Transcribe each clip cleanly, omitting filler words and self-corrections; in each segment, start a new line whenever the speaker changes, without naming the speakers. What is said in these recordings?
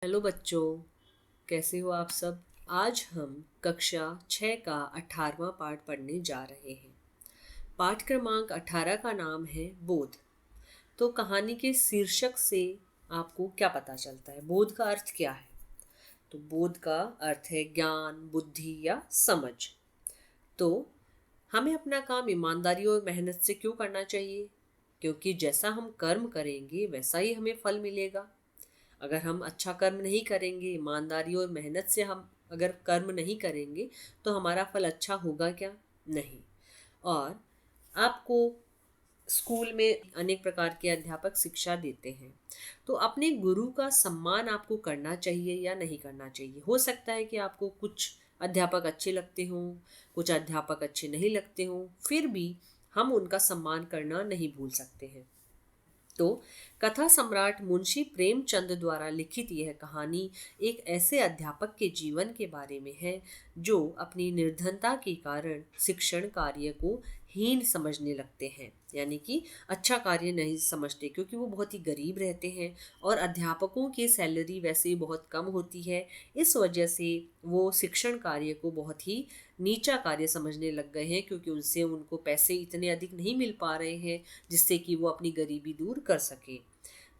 Hello बच्चों, कैसे हो आप सब। आज हम कक्षा 6 का 18वां पाठ पढ़ने जा रहे हैं। पाठ क्रमांक 18 का नाम है बोध। तो कहानी के शीर्षक से आपको क्या पता चलता है, बोध का अर्थ क्या है। तो बोध का अर्थ है ज्ञान, बुद्धि या समझ। तो हमें अपना काम ईमानदारी और मेहनत से क्यों करना चाहिए, क्योंकि जैसा हम कर्म करेंगे वैसा ही हमें फल मिलेगा। अगर हम अच्छा कर्म नहीं करेंगे, ईमानदारी और मेहनत से हम अगर कर्म नहीं करेंगे तो हमारा फल अच्छा होगा क्या? नहीं। और आपको स्कूल में अनेक प्रकार के अध्यापक शिक्षा देते हैं, तो अपने गुरु का सम्मान आपको करना चाहिए या नहीं करना चाहिए। हो सकता है कि आपको कुछ अध्यापक अच्छे लगते हों, कुछ अध्यापक अच्छे नहीं लगते हों, फिर भी हम उनका सम्मान करना नहीं भूल सकते हैं। तो कथा सम्राट मुंशी प्रेमचंद द्वारा लिखित यह कहानी एक ऐसे अध्यापक के जीवन के बारे में है जो अपनी निर्धनता के कारण शिक्षण कार्य को हीन समझने लगते हैं, यानी कि अच्छा कार्य नहीं समझते, क्योंकि वो बहुत ही गरीब रहते हैं और अध्यापकों की सैलरी वैसे ही बहुत कम होती है। इस वजह से वो शिक्षण कार्य को बहुत ही नीचा कार्य समझने लग गए हैं, क्योंकि उनसे उनको पैसे इतने अधिक नहीं मिल पा रहे हैं जिससे कि वो अपनी गरीबी दूर कर सके।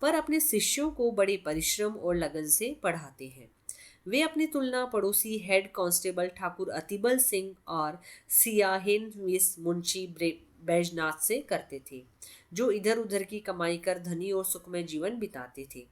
पर अपने शिष्यों को बड़े परिश्रम और लगन से पढ़ाते हैं। वे अपनी तुलना पड़ोसी हेड कांस्टेबल ठाकुर अतिबल सिंह और सियाहिन मिस मुंशी बैजनाथ से करते थे, जो इधर उधर की कमाई कर धनी और सुखमय जीवन बिताते थे।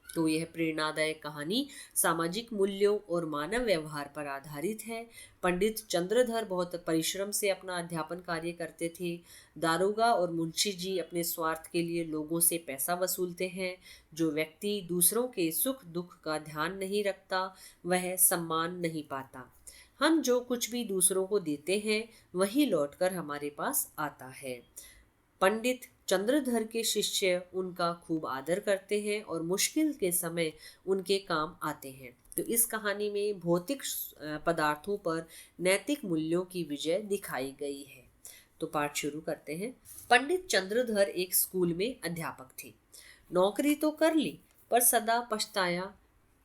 तो यह प्रेरणादायक कहानी सामाजिक मूल्यों और मानव व्यवहार पर आधारित है। पंडित चंद्रधर बहुत परिश्रम से अपना अध्यापन कार्य करते थे। दारोगा और मुंशी जी अपने स्वार्थ के लिए लोगों से पैसा वसूलते हैं। जो व्यक्ति दूसरों के सुख दुख का ध्यान नहीं रखता वह सम्मान नहीं पाता। हम जो कुछ भी दूसरों को देते हैं वही लौटकर हमारे पास आता है। पंडित चंद्रधर के शिष्य उनका खूब आदर करते हैं और मुश्किल के समय उनके काम आते हैं। तो इस कहानी में भौतिक पदार्थों पर नैतिक मूल्यों की विजय दिखाई गई है। तो पाठ शुरू करते हैं। पंडित चंद्रधर एक स्कूल में अध्यापक थे। नौकरी तो कर ली, पर सदा पछताया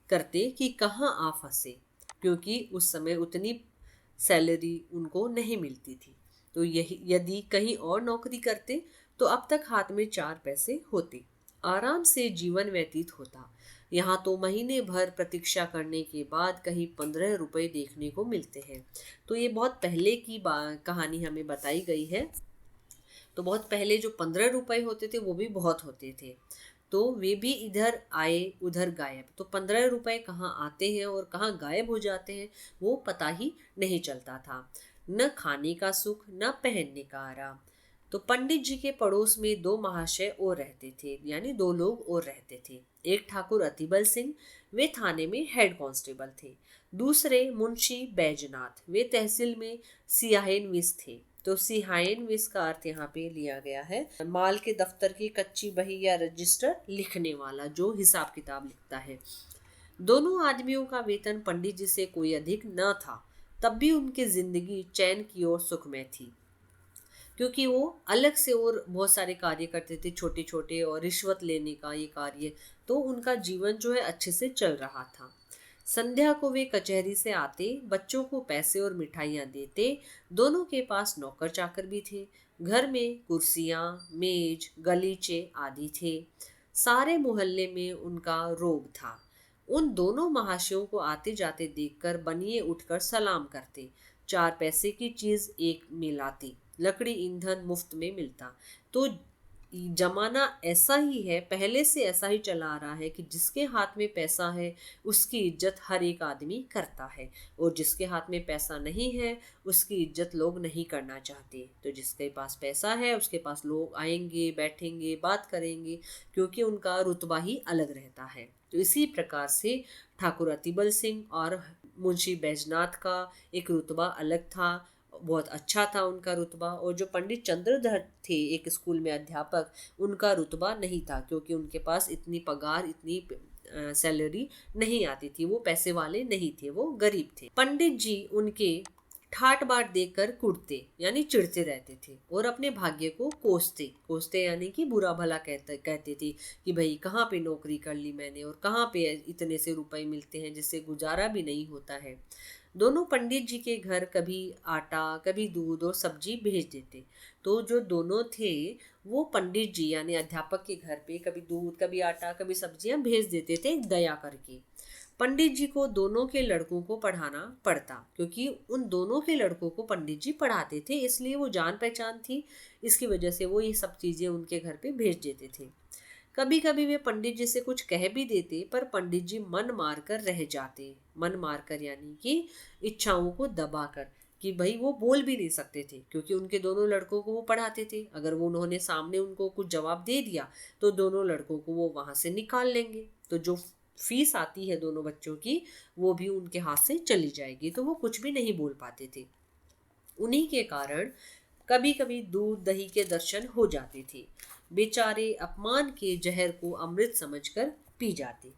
करते कि कहाँ आ फंसे, क्योंकि उस समय उतनी सैलरी उनको नहीं मिलती थी। तो यही यदि कहीं और नौकरी करते तो अब तक हाथ में 4 पैसे होते, आराम से जीवन व्यतीत होता। यहाँ तो महीने भर प्रतीक्षा करने के बाद कहीं 15 रुपए देखने को मिलते हैं। तो ये बहुत पहले की कहानी हमें बताई गई है। तो बहुत पहले जो 15 रुपए होते थे वो भी बहुत होते थे। तो वे भी इधर आए उधर गायब। तो 15 रुपए कहाँ आते हैं और कहाँ गायब हो जाते हैं वो पता ही नहीं चलता था। न खाने का सुख न पहनने का आराम। तो पंडित जी के पड़ोस में 2 महाशय और रहते थे, यानी 2 लोग और रहते थे। एक ठाकुर अतिबल सिंह, वे थाने में हेड कांस्टेबल थे। दूसरे मुंशी बैजनाथ, वे तहसील में सियाहिन मिस थे। तो सिहाइन विस का अर्थ यहाँ पे लिया गया है माल के दफ्तर की कच्ची बही या रजिस्टर लिखने वाला, जो हिसाब किताब लिखता है। दोनों आदमियों का वेतन पंडित जी से कोई अधिक न था, तब भी उनकी जिंदगी चैन की ओर सुखमय थी, क्योंकि वो अलग से और बहुत सारे कार्य करते थे, छोटे छोटे, और रिश्वत लेने का ये कार्य। तो उनका जीवन जो है अच्छे से चल रहा था। संध्या को वे कचहरी से आते, बच्चों को पैसे और मिठाइयाँ देते। दोनों के पास नौकर चाकर भी थे। घर में कुर्सियाँ, मेज, गलीचे आदि थे। सारे मोहल्ले में उनका रोब था। उन दोनों महाशयों को आते जाते देखकर बनिए उठकर सलाम करते। 4 पैसे की चीज एक में लाती, लकड़ी ईंधन मुफ्त में मिलता। तो जमाना ऐसा ही है, पहले से ऐसा ही चला आ रहा है कि जिसके हाथ में पैसा है उसकी इज्जत हर एक आदमी करता है, और जिसके हाथ में पैसा नहीं है उसकी इज्जत लोग नहीं करना चाहते। तो जिसके पास पैसा है उसके पास लोग आएंगे, बैठेंगे, बात करेंगे, क्योंकि उनका रुतबा ही अलग रहता है। तो इसी प्रकार से ठाकुर अतिबल सिंह और मुंशी बैजनाथ का एक रुतबा अलग था, बहुत अच्छा था उनका रुतबा। और जो पंडित चंद्रधर थे एक स्कूल में अध्यापक, उनका रुतबा नहीं था, क्योंकि उनके पास इतनी पगार, इतनी सैलरी नहीं आती थी, वो पैसे वाले नहीं थे, वो गरीब थे। पंडित जी उनके ठाट बाट देकर कुटते यानी चिढ़ते रहते थे और अपने भाग्य को कोसते कोसते यानी कि बुरा भला कहते थे कि भाई कहाँ पे नौकरी कर ली मैंने और कहाँ पे इतने से रुपए मिलते हैं जिससे गुजारा भी नहीं होता है। दोनों पंडित जी के घर कभी आटा कभी दूध और सब्जी भेज देते। तो जो दोनों थे वो पंडित जी यानी अध्यापक के घर पे कभी दूध कभी आटा कभी सब्जियां भेज देते थे दया करके। पंडित जी को दोनों के लड़कों को पढ़ाना पड़ता क्योंकि उन दोनों के लड़कों को पंडित जी पढ़ाते थे, इसलिए वो जान पहचान थी। इसकी वजह से वो ये सब चीज़ें उनके घर पे भेज देते थे। कभी कभी वे पंडित जी से कुछ कह भी देते पर पंडित जी मन मार कर रह जाते। मन मार कर यानी कि इच्छाओं को दबा कर, कि भाई वो बोल भी नहीं सकते थे क्योंकि उनके दोनों लड़कों को वो पढ़ाते थे। अगर वो उन्होंने सामने उनको कुछ जवाब दे दिया तो दोनों लड़कों को वो वहां से निकाल लेंगे, तो जो फीस आती है दोनों बच्चों की वो भी उनके हाथ से चली जाएगी, तो वो कुछ भी नहीं बोल पाते थे। उन्हीं के कारण कभी कभी दूध दही के दर्शन हो जाते थे। बेचारे अपमान के जहर को अमृत समझकर पी जाते।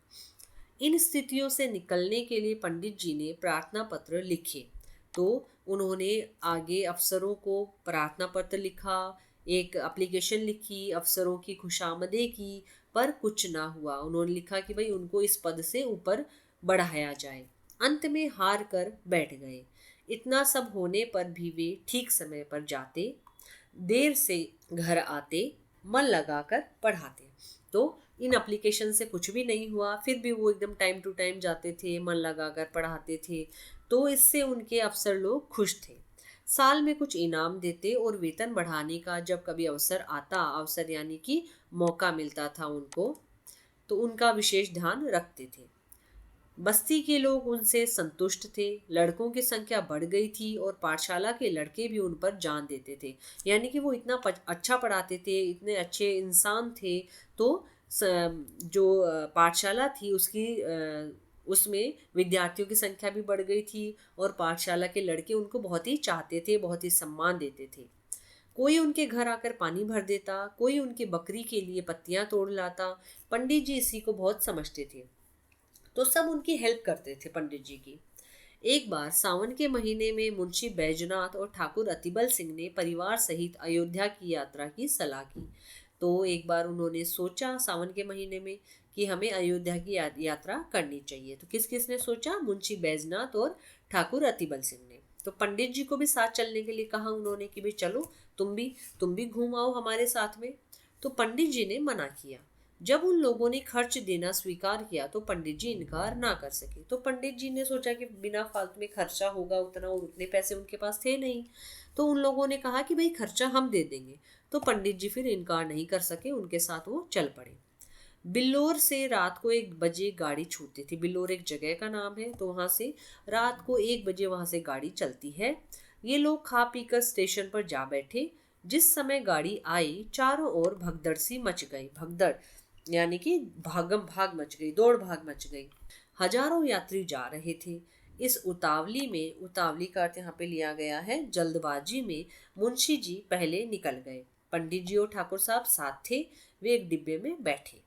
इन स्थितियों से निकलने के लिए पंडित जी ने प्रार्थना पत्र लिखे। तो उन्होंने आगे अफसरों को प्रार्थना पत्र लिखा, एक एप्लीकेशन लिखी, अफसरों की खुशामदें की, पर कुछ ना हुआ। उन्होंने लिखा कि भाई उनको इस पद से ऊपर बढ़ाया जाए। अंत में हार कर बैठ गए। इतना सब होने पर भी वे ठीक समय पर जाते, देर से घर आते, मन लगाकर पढ़ाते। तो इन एप्लीकेशन से कुछ भी नहीं हुआ, फिर भी वो एकदम टाइम टू टाइम जाते थे, मन लगाकर पढ़ाते थे। तो इससे उनके अफसर लोग खुश थे। साल में कुछ इनाम देते और वेतन बढ़ाने का जब कभी अवसर आता, अवसर यानी कि मौका मिलता था उनको, तो उनका विशेष ध्यान रखते थे। बस्ती के लोग उनसे संतुष्ट थे। लड़कों की संख्या बढ़ गई थी और पाठशाला के लड़के भी उन पर जान देते थे, यानी कि वो इतना अच्छा पढ़ाते थे, इतने अच्छे इंसान थे। तो जो पाठशाला थी उसमें विद्यार्थियों की संख्या भी बढ़ गई थी और पाठशाला के लड़के उनको बहुत ही चाहते थे, बहुत ही सम्मान देते थे। कोई उनके घर आकर पानी भर देता, कोई उनकी बकरी के लिए पत्तियां तोड़ लाता। पंडित जी इसी को बहुत समझते थे, तो सब उनकी हेल्प करते थे पंडित जी की। एक बार सावन के महीने में मुंशी बैजनाथ और ठाकुर अतिबल सिंह ने परिवार सहित अयोध्या की यात्रा की सलाह की। तो एक बार उन्होंने सोचा सावन के महीने में कि हमें अयोध्या की यात्रा करनी चाहिए। तो किस किस ने सोचा? मुंशी बैजनाथ और ठाकुर अतिबल सिंह ने। तो पंडित जी को भी साथ चलने के लिए कहा उन्होंने कि भाई चलो, तुम भी घूम आओ हमारे साथ में। तो पंडित जी ने मना किया। जब उन लोगों ने खर्च देना स्वीकार किया तो पंडित जी इनकार ना कर सके। तो पंडित जी ने सोचा कि बिना फालतू में खर्चा होगा उतना, और उतने पैसे उनके पास थे नहीं। तो उन लोगों ने कहा कि भाई खर्चा हम दे देंगे। तो पंडित जी फिर इनकार नहीं कर सके, उनके साथ वो चल पड़े। बिल्लोर से रात को 1 बजे गाड़ी छूटती थी। बिल्लोर एक जगह का नाम है, तो वहां से रात को 1 बजे वहां से गाड़ी चलती है। ये लोग खा पीकर स्टेशन पर जा बैठे। जिस समय गाड़ी आई चारों ओर भगदड़ सी मच गई। भगदड़ यानी कि भागम भाग मच गई, दौड़ भाग मच गई। हजारों यात्री जा रहे थे। इस उतावली में, उतावली का अर्थ यहाँ पे लिया गया है जल्दबाजी में, मुंशी जी पहले निकल गए। पंडित जी और ठाकुर साहब साथ थे। वे एक डिब्बे में बैठे।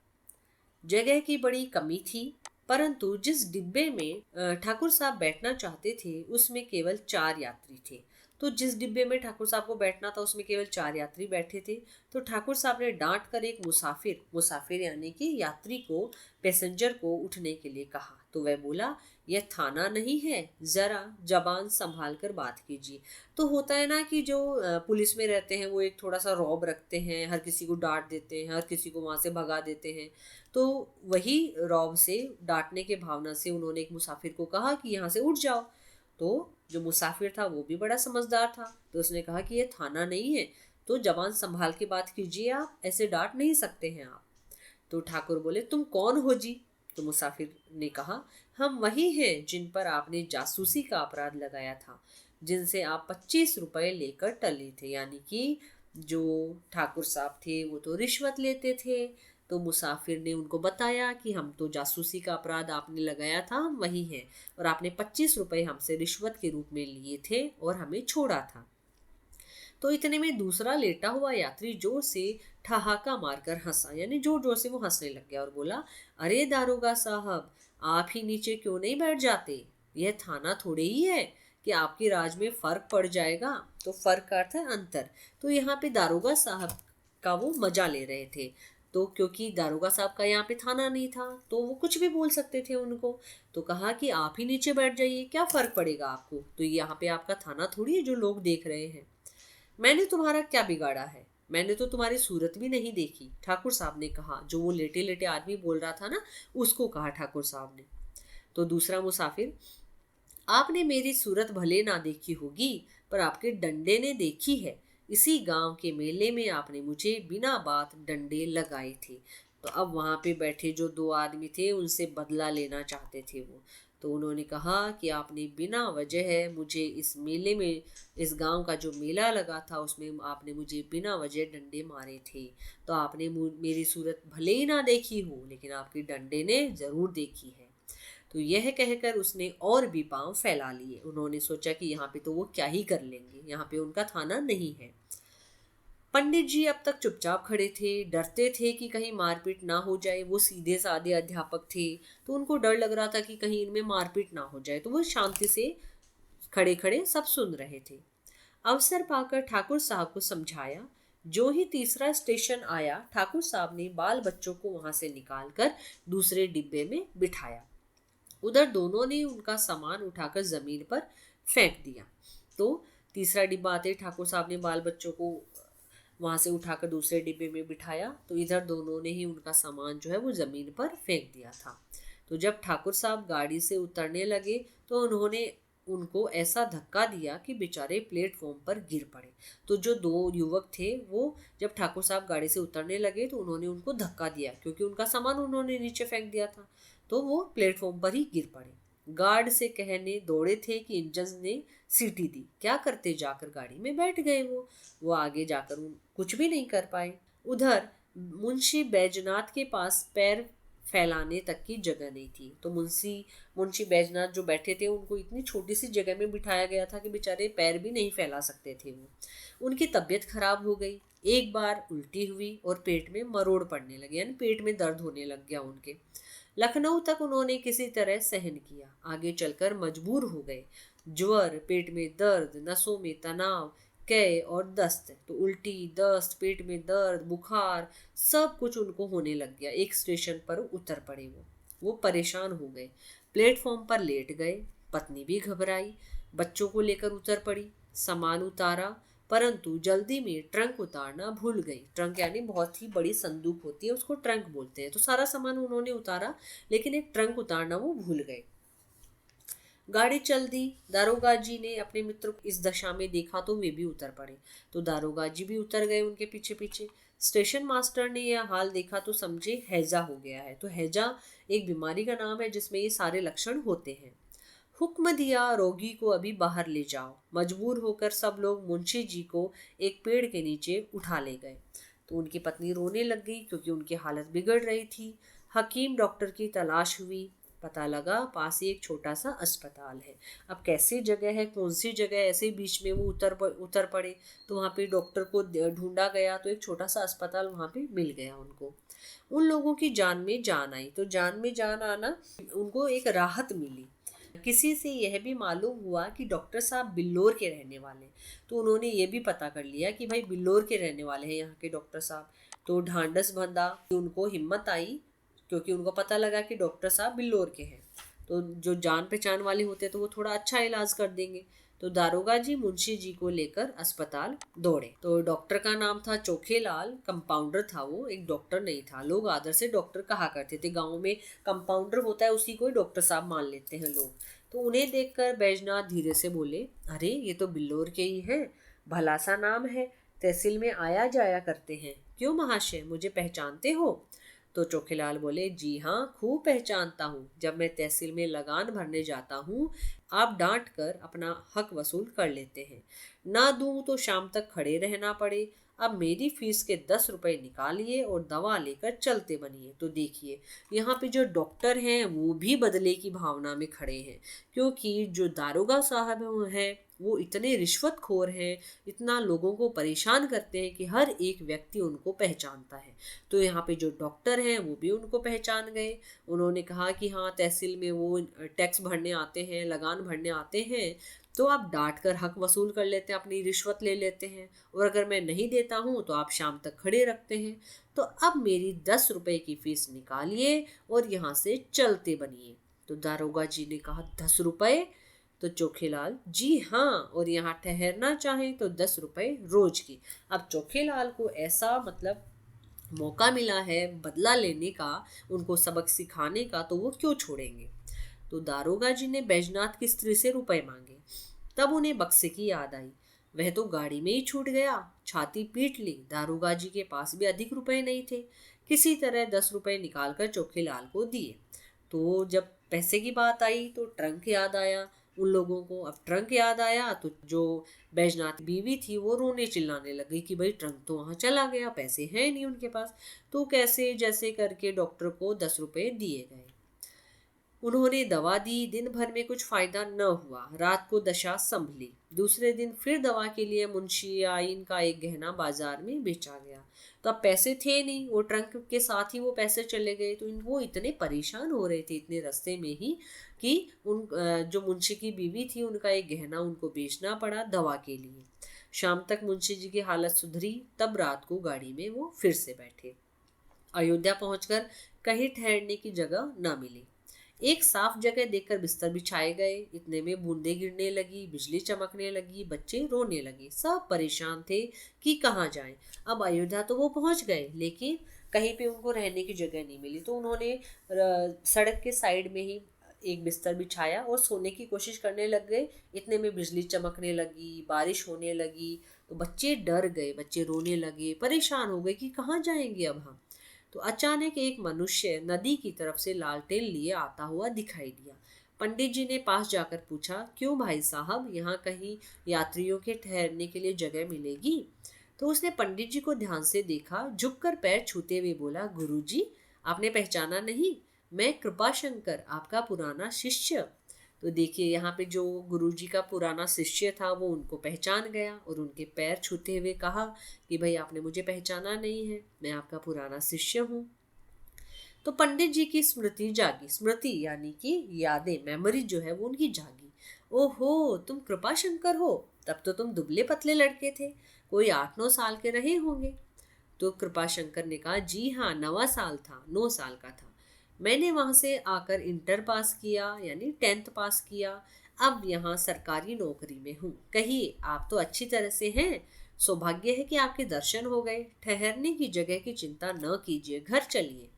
जगह की बड़ी कमी थी, परंतु जिस डिब्बे में ठाकुर साहब बैठना चाहते थे उसमें केवल 4 यात्री थे। तो जिस डिब्बे में ठाकुर साहब को बैठना था उसमें केवल 4 यात्री बैठे थे। तो ठाकुर साहब ने डांट कर एक मुसाफिर यानी कि यात्री को, पैसेंजर को उठने के लिए कहा। तो वह बोला, यह थाना नहीं है, जरा जबान संभाल कर बात कीजिए। तो होता है ना कि जो पुलिस में रहते हैं वो एक थोड़ा सा रौब रखते हैं, हर किसी को डांट देते हैं, हर किसी को वहां से भगा देते हैं। तो वही रौब से, डांटने के भावना से उन्होंने एक मुसाफिर को कहा कि यहाँ से उठ जाओ। तो जो मुसाफिर था वो भी बड़ा समझदार था, तो उसने कहा कि ये थाना नहीं है, तो जबान संभाल के बात कीजिए, आप ऐसे डांट नहीं सकते हैं आप। तो ठाकुर बोले, तुम कौन हो जी? तो मुसाफिर ने कहा, हम वही हैं जिन पर आपने जासूसी का अपराध लगाया था, जिनसे आप 25 रुपए लेकर टले थे। यानी कि जो ठाकुर साहब थे वो तो रिश्वत लेते थे। तो मुसाफिर ने उनको बताया कि हम तो जासूसी का अपराध आपने लगाया था, हम वही हैं, और आपने 25 रुपए हमसे रिश्वत के रूप में लिए थे और हमें छोड़ा था। तो इतने में दूसरा लेटा हुआ यात्री जोर से ठहाका मारकर हंसा, यानी जोर जोर से वो हंसने लग गया और बोला, अरे दारोगा साहब, आप ही नीचे क्यों नहीं बैठ जाते? यह थाना थोड़े ही है कि आपके राज में फ़र्क पड़ जाएगा। तो फ़र्क का अर्थ है अंतर। तो यहाँ पे दारोगा साहब का वो मजा ले रहे थे। तो क्योंकि दारोगा साहब का यहाँ पे थाना नहीं था तो वो कुछ भी बोल सकते थे उनको। तो कहा कि आप ही नीचे बैठ जाइए, क्या फ़र्क पड़ेगा आपको, तो यहाँ पे आपका थाना थोड़ी है जो लोग देख रहे हैं। मैंने तुम्हारा क्या बिगाड़ा है, मैंने तो तुम्हारी सूरत भी नहीं देखी, ठाकुर साहब ने कहा। जो वो लेटे लेटे आदमी बोल रहा था ना, उसको कहा ठाकुर साहब ने। तो दूसरा मुसाफिर, आपने मेरी सूरत भले ना देखी होगी पर आपके डंडे ने देखी है। इसी गांव के मेले में आपने मुझे बिना बात डंडे लगाए थे। तो अब वहां पे बैठे जो दो आदमी थे उनसे बदला लेना चाहते थे वो। तो उन्होंने कहा कि आपने बिना वजह है मुझे इस मेले में, इस गांव का जो मेला लगा था उसमें आपने मुझे बिना वजह डंडे मारे थे। तो आपने मेरी सूरत भले ही ना देखी हो लेकिन आपकी डंडे ने ज़रूर देखी है। तो यह कहकर उसने और भी पांव फैला लिए। उन्होंने सोचा कि यहाँ पे तो वो क्या ही कर लेंगे, यहाँ पे उनका थाना नहीं है। पंडित जी अब तक चुपचाप खड़े थे, डरते थे कि कहीं मारपीट ना हो जाए। वो सीधे साधे अध्यापक थे तो उनको डर लग रहा था कि कहीं इनमें मारपीट ना हो जाए। तो वो शांति से खड़े खड़े सब सुन रहे थे। अवसर पाकर ठाकुर साहब को समझाया। जो ही तीसरा स्टेशन आया ठाकुर साहब ने बाल बच्चों को वहां से निकालकर दूसरे डिब्बे में बिठाया। उधर दोनों ने उनका सामान उठाकर जमीन पर फेंक दिया। तो तीसरा डिब्बा आते ही ठाकुर साहब ने बाल बच्चों को वहां से उठाकर दूसरे डिब्बे में बिठाया। तो इधर दोनों ने ही उनका सामान जो है वो जमीन पर फेंक दिया था। तो जब ठाकुर साहब गाड़ी से उतरने लगे तो उन्होंने उनको ऐसा धक्का दिया कि बेचारे प्लेटफॉर्म पर गिर पड़े। तो जो दो युवक थे वो जब ठाकुर साहब गाड़ी से उतरने लगे तो उन्होंने उनको धक्का दिया क्योंकि उनका सामान उन्होंने नीचे फेंक दिया था। तो वो प्लेटफॉर्म पर ही गिर पड़े। गार्ड से कहने दौड़े थे कि इंजन ने सीटी दी। क्या करते, जाकर गाड़ी में बैठ गए। वो आगे जाकर कुछ भी नहीं कर पाए। उधर मुंशी बैजनाथ के पास पैर फैलाने तक की जगह नहीं थी। तो मुंशी बैजनाथ जो बैठे थे उनको इतनी छोटी सी जगह में बिठाया गया था कि बेचारे पैर भी नहीं फैला सकते थे वो। उनकी तबीयत खराब हो गई। एक बार उल्टी हुई और पेट में मरोड़ पड़ने लगे, यानी पेट में दर्द होने लग गया उनके। लखनऊ तक उन्होंने किसी तरह सहन किया। आगे चलकर मजबूर हो गए। ज्वर, पेट में दर्द, नसों में तनाव, कै और दस्त। तो उल्टी, दस्त, पेट में दर्द, बुखार, सब कुछ उनको होने लग गया। एक स्टेशन पर उतर पड़े वो परेशान हो गए। प्लेटफॉर्म पर लेट गए। पत्नी भी घबराई, बच्चों को लेकर उतर पड़ी। सामान उतारा परंतु जल्दी में ट्रंक उतारना भूल गई। ट्रंक यानी बहुत ही बड़ी संदूक होती है, उसको ट्रंक बोलते हैं। तो सारा सामान उन्होंने उतारा लेकिन एक ट्रंक उतारना वो भूल गए। गाड़ी चल दी। दारोगा जी ने अपने मित्र को इस दशा में देखा तो वे भी उतर पड़े। तो दारोगा जी भी उतर गए उनके पीछे पीछे। स्टेशन मास्टर ने यह हाल देखा तो समझे हैजा हो गया है। तो हैजा एक बीमारी का नाम है जिसमें ये सारे लक्षण होते हैं। हुक्म दिया, रोगी को अभी बाहर ले जाओ। मजबूर होकर सब लोग मुंशी जी को एक पेड़ के नीचे उठा ले गए। तो उनकी पत्नी रोने लग गई क्योंकि उनकी हालत बिगड़ रही थी। हकीम डॉक्टर की तलाश हुई। पता लगा पास ही एक छोटा सा अस्पताल है। अब कैसी जगह है, कौन सी जगह, ऐसे बीच में वो उतर पड़े। तो वहाँ पे डॉक्टर को ढूंढा गया तो एक छोटा सा अस्पताल वहाँ पे मिल गया उनको। उन लोगों की जान में जान आई। तो जान में जान आना, उनको एक राहत मिली। किसी से यह भी मालूम हुआ कि डॉक्टर साहब बिल्लोर के रहने वाले। तो उन्होंने ये भी पता कर लिया कि भाई बिल्लोर के रहने वाले हैं यहाँ के डॉक्टर साहब। तो ढांढस बंधा, उनको हिम्मत आई क्योंकि उनको पता लगा कि डॉक्टर साहब बिल्लोर के हैं। तो जो जान पहचान वाले होते हैं तो वो थोड़ा अच्छा इलाज कर देंगे। तो दारोगा जी मुंशी जी को लेकर अस्पताल दौड़े। तो डॉक्टर का नाम था चोखेलाल। कंपाउंडर था वो, एक डॉक्टर नहीं था। लोग आदर से डॉक्टर कहा करते थे। गांव में कंपाउंडर होता है उसी को ही डॉक्टर साहब मान लेते हैं लोग। तो उन्हें देखकर बैजनाथ धीरे से बोले, अरे ये तो बिल्लोर के ही हैं, भला सा नाम है, तहसील में आया जाया करते हैं। क्यों महाशय, मुझे पहचानते हो? तो चोखेलाल बोले, जी हाँ, खूब पहचानता हूँ। जब मैं तहसील में लगान भरने जाता हूँ आप डांट कर अपना हक वसूल कर लेते हैं। ना दूँ तो शाम तक खड़े रहना पड़े। अब मेरी फीस के 10 रुपए निकालिए और दवा लेकर चलते बनिए। तो देखिए यहाँ पे जो डॉक्टर हैं वो भी बदले की भावना में खड़े हैं क्योंकि जो दारोगा साहब हैं वो इतने रिश्वतखोर हैं, इतना लोगों को परेशान करते हैं कि हर एक व्यक्ति उनको पहचानता है। तो यहाँ पे जो डॉक्टर हैं वो भी उनको पहचान गए। उन्होंने कहा कि हाँ, तहसील में वो टैक्स भरने आते हैं, लगान भरने आते हैं, तो आप डांट कर हक वसूल कर लेते हैं, अपनी रिश्वत ले लेते हैं, और अगर मैं नहीं देता हूँ तो आप शाम तक खड़े रखते हैं। तो अब मेरी 10 रुपए की फीस निकालिए और यहाँ से चलते बनिए। तो दारोगा जी ने कहा, 10 रुपए? तो चोखेलाल, जी हाँ, और यहाँ ठहरना चाहें तो 10 रुपए रोज की। अब चोखेलाल को ऐसा मतलब मौका मिला है बदला लेने का, उनको सबक सिखाने का, तो वो क्यों छोड़ेंगे। तो दारोगा जी ने बैजनाथ की स्त्री से रुपए मांगे। तब उन्हें बक्से की याद आई। वह तो गाड़ी में ही छूट गया। छाती पीट ली। दारोगा जी के पास भी अधिक रुपए नहीं थे। किसी तरह 10 रुपए निकालकर चोखेलाल को दिए। तो जब पैसे की बात आई तो ट्रंक याद आया उन लोगों को। अब ट्रंक याद आया तो जो बैजनाथ बीवी थी वो रोने चिल्लाने लगी कि भाई ट्रंक तो वहाँ चला गया, पैसे हैं नहीं उनके पास। तो कैसे जैसे करके डॉक्टर को 10 रुपए दिए गए। उन्होंने दवा दी। दिन भर में कुछ फायदा न हुआ। रात को दशा संभली। दूसरे दिन फिर दवा के लिए मुंशी आइन का एक गहना बाजार में बेचा गया। तो अब पैसे थे नहीं, वो ट्रंक के साथ ही वो पैसे चले गए। तो वो इतने परेशान हो रहे थे इतने रास्ते में ही कि जो मुंशी की बीवी थी उनका एक गहना उनको बेचना पड़ा दवा के लिए। शाम तक मुंशी जी की हालत सुधरी। तब रात को गाड़ी में वो फिर से बैठे। अयोध्या पहुंचकर कहीं ठहरने की जगह न मिली। एक साफ जगह देखकर बिस्तर बिछाए गए। इतने में बूंदें गिरने लगी, बिजली चमकने लगी, बच्चे रोने लगे। सब परेशान थे कि कहाँ जाएं। अब अयोध्या तो वो पहुंच गए, लेकिन कहीं पे उनको रहने की जगह नहीं मिली। तो उन्होंने सड़क के साइड में ही एक बिस्तर बिछाया और सोने की कोशिश करने लग गए। इतने में बिजली चमकने लगी, बारिश होने लगी। तो बच्चे डर गए, बच्चे रोने लगे, परेशान हो गए कि कहाँ जाएंगे अब हम। तो अचानक एक मनुष्य नदी की तरफ से लालटेन लिए आता हुआ दिखाई दिया। पंडित जी ने पास जाकर पूछा, क्यों भाई साहब, यहाँ कहीं यात्रियों के ठहरने के लिए जगह मिलेगी। तो उसने पंडित जी को ध्यान से देखा, झुककर पैर छूते हुए बोला, गुरुजी, आपने पहचाना नहीं? मैं कृपाशंकर, आपका पुराना शिष्य। तो देखिए यहाँ पे जो गुरुजी का पुराना शिष्य था वो उनको पहचान गया और उनके पैर छूते हुए कहा कि भाई आपने मुझे पहचाना नहीं है, मैं आपका पुराना शिष्य हूँ। तो पंडित जी की स्मृति जागी। स्मृति यानी कि यादें, मेमोरी जो है वो उनकी जागी। ओहो, तुम कृपाशंकर हो, तब तो तुम दुबले पतले लड़के थे, कोई 8-9 साल के रहे होंगे। तो कृपाशंकर ने कहा, जी हाँ, 9 साल था, 9 साल का था। मैंने वहां से आकर इंटर पास किया यानी 10th पास किया। अब यहाँ सरकारी नौकरी में हूँ। कहिए, आप तो अच्छी तरह से हैं। सौभाग्य है कि आपके दर्शन हो गए। ठहरने की जगह की चिंता न कीजिए, घर चलिए।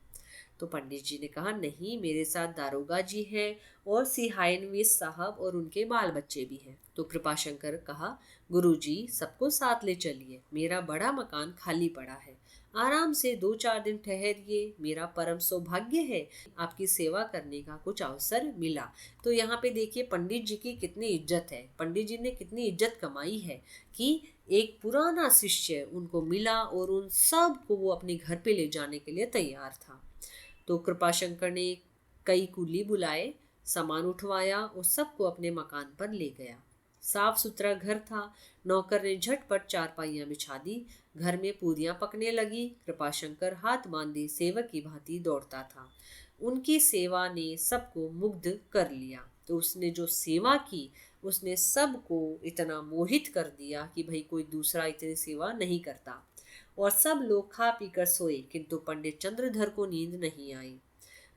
तो पंडित जी ने कहा, नहीं, मेरे साथ दारोगा जी हैं और सिहायनवीस साहब और उनके बाल बच्चे भी हैं। तो कृपाशंकर कहा, गुरुजी, सबको साथ ले चलिए, मेरा बड़ा मकान खाली पड़ा है, आराम से 2-4 दिन ठहरिए। मेरा परम सौभाग्य है आपकी सेवा करने का कुछ अवसर मिला। तो यहाँ पे देखिए पंडित जी की कितनी इज्जत है, पंडित जी ने कितनी इज्जत कमाई है कि एक पुराना शिष्य उनको मिला और उन सब को वो अपने घर पे ले जाने के लिए तैयार था। तो कृपाशंकर ने कई कुली बुलाए, सामान उठवाया और सबको अपने मकान पर ले गया। साफ सुथरा घर था। नौकर ने झटपट चारपाइयां बिछा दी। घर में पूरियां पकने लगी। कृपाशंकर हाथ बांधे सेवक की भांति दौड़ता था। उनकी सेवा ने सबको मुग्ध कर लिया। तो उसने जो सेवा की उसने सबको इतना मोहित कर दिया कि भाई कोई दूसरा इतनी सेवा नहीं करता। और सब लोग खा पीकर सोए, किंतु पंडित चंद्रधर को नींद नहीं आई।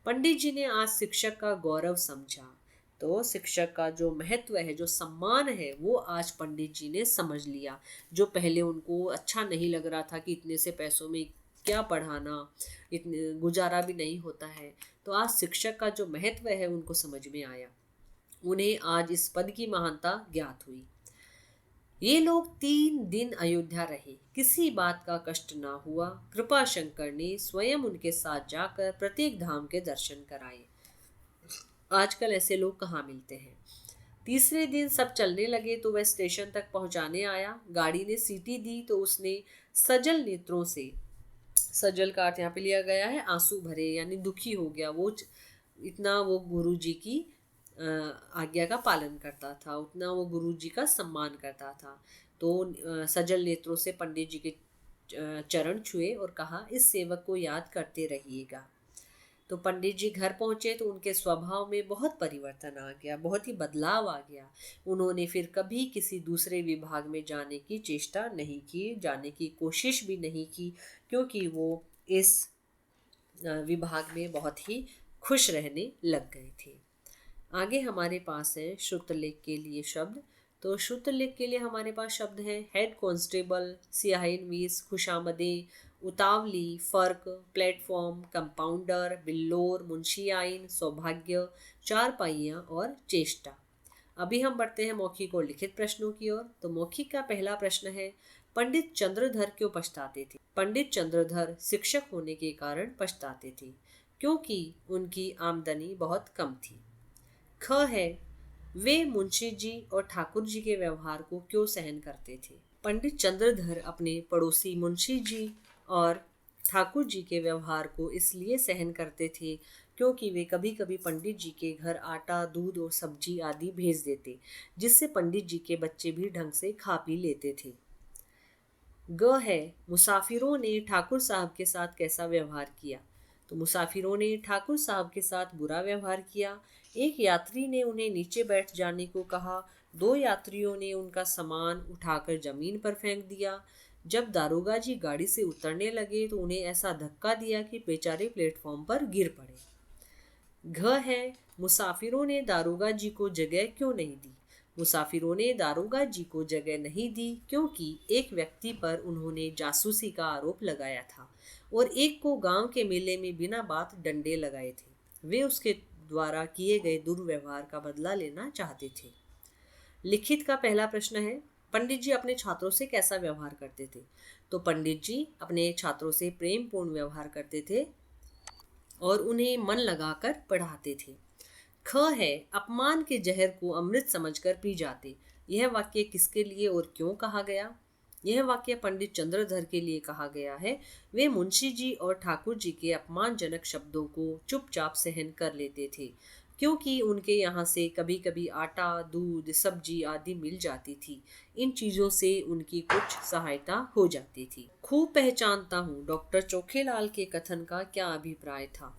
पंडित जी ने आज शिक्षक का गौरव समझा। तो शिक्षक का जो महत्व है, जो सम्मान है, वो आज पंडित जी ने समझ लिया। जो पहले उनको अच्छा नहीं लग रहा था कि इतने से पैसों में क्या पढ़ाना, इतने गुजारा भी नहीं होता है, तो आज शिक्षक का जो महत्व है उनको समझ में आया। उन्हें आज इस पद की महानता ज्ञात हुई। ये लोग 3 दिन अयोध्या रहे। किसी बात का कष्ट ना हुआ। कृपाशंकर ने स्वयं उनके साथ जाकर प्रत्येक धाम के दर्शन कराए। आजकल ऐसे लोग कहाँ मिलते हैं। तीसरे दिन सब चलने लगे तो वह स्टेशन तक पहुंचाने आया। गाड़ी ने सीटी दी तो उसने सजल नेत्रों से, सजल का अर्थ यहाँ पे लिया गया है आंसू भरे, यानी दुखी हो गया वो, इतना वो गुरु जी की आज्ञा का पालन करता था, उतना वो गुरु जी का सम्मान करता था। तो सजल नेत्रों से पंडित जी के चरण छुए और कहा, इस सेवक को याद करते रहिएगा। तो पंडित जी घर पहुंचे तो उनके स्वभाव में बहुत परिवर्तन आ गया, बहुत ही बदलाव आ गया। उन्होंने फिर कभी किसी दूसरे विभाग में जाने की चेष्टा नहीं की, जाने की कोशिश भी नहीं की, क्योंकि वो इस विभाग में बहुत ही खुश रहने लग गए थे। आगे हमारे पास है श्रुतलेख के लिए शब्द। तो श्रुतलेख के लिए हमारे पास शब्द है हेड कांस्टेबल, सियाहिनवीस, खुशामदे, उतावली, फर्क, प्लेटफॉर्म, कंपाउंडर, बिल्लोर, मुंशी आइन, सौभाग्य, चारपाइयाँ और चेष्टा। अभी हम बढ़ते हैं मौखिक और लिखित प्रश्नों की ओर। तो मौखिक का पहला प्रश्न है, पंडित चंद्रधर क्यों पछताते थे? पंडित चंद्रधर शिक्षक होने के कारण पछताते थे, क्योंकि उनकी आमदनी बहुत कम थी। ख है, वे मुंशी जी और ठाकुर जी के व्यवहार को क्यों सहन करते थे? पंडित चंद्रधर अपने पड़ोसी मुंशी जी और ठाकुर जी के व्यवहार को इसलिए सहन करते थे क्योंकि वे कभी कभी पंडित जी के घर आटा, दूध और सब्जी आदि भेज देते, जिससे पंडित जी के बच्चे भी ढंग से खा पी लेते थे। ग है, मुसाफिरों ने ठाकुर साहब के साथ कैसा व्यवहार किया? तो मुसाफिरों ने ठाकुर साहब के साथ बुरा व्यवहार किया। एक यात्री ने उन्हें नीचे बैठ जाने को कहा, दो यात्रियों ने उनका सामान उठाकर जमीन पर फेंक दिया। जब दारोगा जी गाड़ी से उतरने लगे तो उन्हें ऐसा धक्का दिया कि बेचारे प्लेटफॉर्म पर गिर पड़े। घ है, मुसाफिरों ने दारोगा जी को जगह क्यों नहीं दी? मुसाफिरों ने दारोगा जी को जगह नहीं दी क्योंकि एक व्यक्ति पर उन्होंने जासूसी का आरोप लगाया था और एक को गांव के मेले में बिना बात डंडे लगाए थे। वे उसके द्वारा किए गए दुर्व्यवहार का बदला लेना चाहते थे। लिखित का पहला प्रश्न है, पंडित जी अपने छात्रों से कैसा व्यवहार करते थे? तो पंडित जी अपने छात्रों से प्रेम पूर्ण व्यवहार करते थे और उन्हें मन लगाकर पढ़ाते थे। ख है, अपमान के जहर को अमृत समझकर पी जाते। यह वाक्य किसके लिए और क्यों कहा गया? यह वाक्य पंडित चंद्रधर के लिए कहा गया है। वे मुंशी जी और ठाकुर जी के अपमानजनक शब्दों को चुपचाप सहन कर लेते थे, क्योंकि उनके यहाँ से कभी कभी आटा, दूध, सब्जी आदि मिल जाती थी। इन चीज़ों से उनकी कुछ सहायता हो जाती थी। खूब पहचानता हूँ डॉक्टर चोखेलाल के कथन का क्या अभिप्राय था?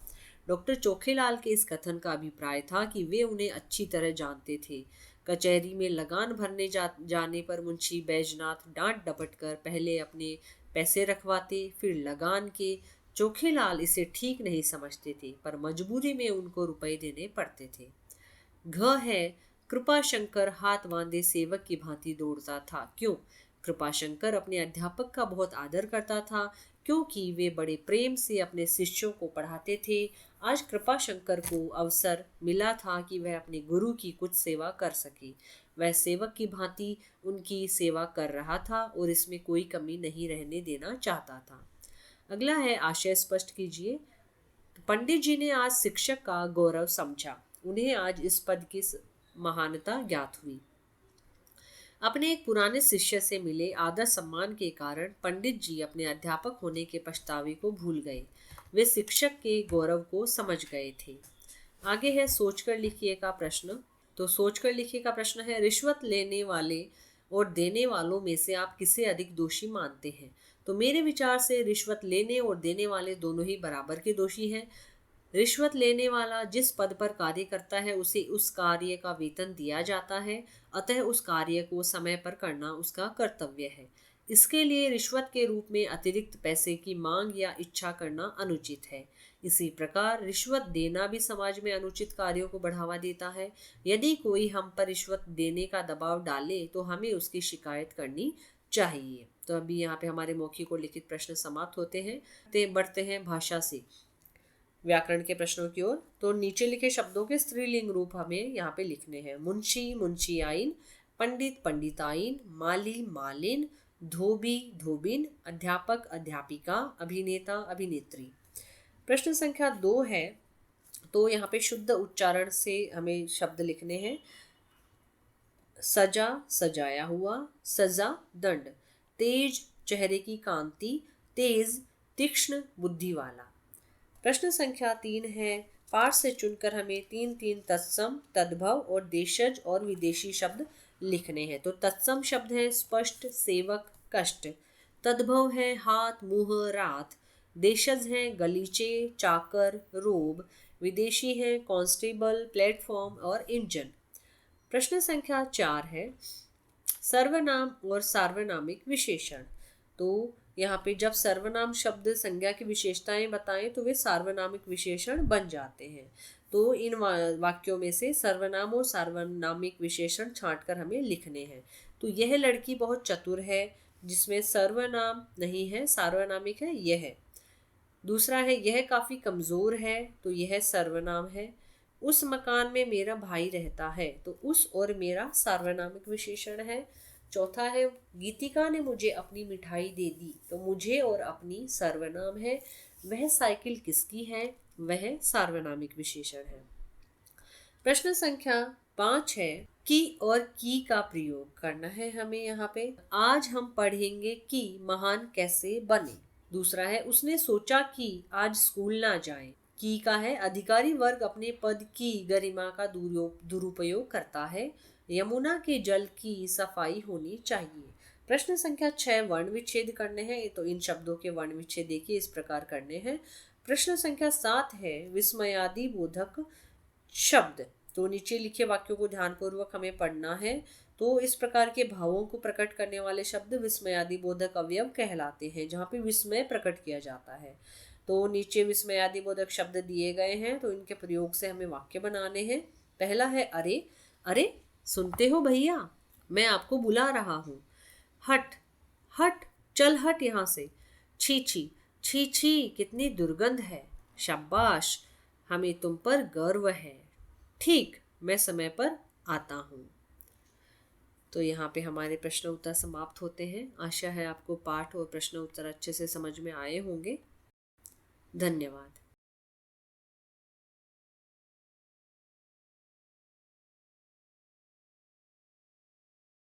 डॉक्टर चोखेलाल के इस कथन का अभिप्राय था कि वे उन्हें अच्छी तरह जानते थे। कचहरी में लगान भरने जाने पर मुंशी बैजनाथ डांट डपट कर पहले अपने पैसे रखवाते, फिर लगान के। चोखेलाल इसे ठीक नहीं समझते थे, पर मजबूरी में उनको रुपए देने पड़ते थे। घ है, कृपाशंकर हाथ बांधे सेवक की भांति दौड़ता था। क्यों? कृपाशंकर अपने अध्यापक का बहुत आदर करता था, क्योंकि वे बड़े प्रेम से अपने शिष्यों को पढ़ाते थे। आज कृपाशंकर को अवसर मिला था कि वह अपने गुरु की कुछ सेवा कर सके। वह सेवक की भांति उनकी सेवा कर रहा था और इसमें कोई कमी नहीं रहने देना चाहता था। अगला है, आशय स्पष्ट कीजिए। पंडित जी ने आज शिक्षक का गौरव समझा। उन्हें आज इस पद की महानता ज्ञात हुई। अपने एक पुराने शिष्य से मिले आदर सम्मान के कारण पंडित जी अपने अध्यापक होने के पछतावे को भूल गए। वे शिक्षक के गौरव को समझ गए थे। आगे है सोचकर लिखिए का प्रश्न। तो सोचकर लिखिए का प्रश्न है, रिश्वत लेने वाले और देने वालों में से आप किसे अधिक दोषी मानते हैं? तो मेरे विचार से रिश्वत लेने और देने वाले दोनों ही बराबर के दोषी हैं। रिश्वत लेने वाला जिस पद पर कार्य करता है उसे उस कार्य का वेतन दिया जाता है, अतः उस कार्य को समय पर करना उसका कर्तव्य है। इसके लिए रिश्वत के रूप में अतिरिक्त पैसे की मांग या इच्छा करना अनुचित है। इसी प्रकार रिश्वत देना भी समाज में अनुचित कार्यों को बढ़ावा देता है। यदि कोई हम पर रिश्वत देने का दबाव डाले तो हमें उसकी शिकायत करनी चाहिए। तो अभी यहाँ पे हमारे मौखिक और लिखित प्रश्न समाप्त होते हैं। बढ़ते हैं भाषा से व्याकरण के प्रश्नों की ओर। तो नीचे लिखे शब्दों के स्त्रीलिंग रूप हमें यहाँ पे लिखने हैं। मुंशी मुंशियाइन, पंडित पंडिताइन, माली मालिन, धोबी धोबिन, अध्यापक अध्यापिका, अभिनेता अभिनेत्री। प्रश्न संख्या 2 है, तो यहाँ पे शुद्ध उच्चारण से हमें शब्द लिखने हैं। सजा सजाया हुआ, सजा दंड, तेज चेहरे की कांति, तेज तीक्ष्ण बुद्धि वाला। प्रश्न संख्या 3 है, पाठ से चुनकर हमें 3 तत्सम, तद्भव और देशज और विदेशी शब्द लिखने हैं। तो तत्सम शब्द है स्पष्ट, सेवक, कष्ट। तद्भव है हाथ, मुंह, रात। देशज है गलीचे, चाकर, रोब। विदेशी है कांस्टेबल, प्लेटफॉर्म और इंजन। प्रश्न संख्या 4 है सर्वनाम और सार्वनामिक विशेषण। तो यहाँ पे जब सर्वनाम शब्द संज्ञा की विशेषताएं बताएं तो वे सार्वनामिक विशेषण बन जाते हैं। तो इन वाक्यों में से सर्वनाम और सार्वनामिक विशेषण छांटकर हमें लिखने हैं। तो यह लड़की बहुत चतुर है, जिसमें सर्वनाम नहीं है, सार्वनामिक है यह। दूसरा है यह काफी कमजोर है, तो यह सर्वनाम है। उस मकान में मेरा भाई रहता है, तो उस और मेरा सार्वनामिक विशेषण है। चौथा है गीतिका ने मुझे अपनी मिठाई दे दी, तो मुझे और अपनी सर्वनाम है। वह साइकिल किसकी है, वह सार्वनामिक विशेषण है। प्रश्न संख्या 5 है की और की का प्रयोग करना है हमें यहाँ पे। आज हम पढ़ेंगे कि महान कैसे बने। दूसरा है उसने सोचा कि आज स्कूल ना जाए। की का है अधिकारी वर्ग अपने पद की गरिमा का दुरुपयोग करता है। यमुना के जल की सफाई होनी चाहिए। प्रश्न संख्या 6 वर्ण विच्छेद करने हैं। तो इन शब्दों के वर्ण विच्छेद देखिए इस प्रकार करने हैं। प्रश्न संख्या 7 है विस्मयादि बोधक शब्द। तो नीचे लिखे वाक्यों को ध्यानपूर्वक हमें पढ़ना है। तो इस प्रकार के भावों को प्रकट करने वाले शब्द विस्मयादि बोधक अवयव कहलाते हैं, जहाँ पे विस्मय प्रकट किया जाता है। तो नीचे विस्मयादि बोधक शब्द दिए गए हैं, तो इनके प्रयोग से हमें वाक्य बनाने हैं। पहला है अरे। अरे सुनते हो भैया, मैं आपको बुला रहा हूँ। हट हट, चल हट यहाँ से। छी छी, छी छी कितनी दुर्गंध है। शाबाश, हमें तुम पर गर्व है। ठीक, मैं समय पर आता हूँ। तो यहाँ पे हमारे प्रश्न उत्तर समाप्त होते हैं। आशा है आपको पाठ और प्रश्न उत्तर अच्छे से समझ में आए होंगे। धन्यवाद।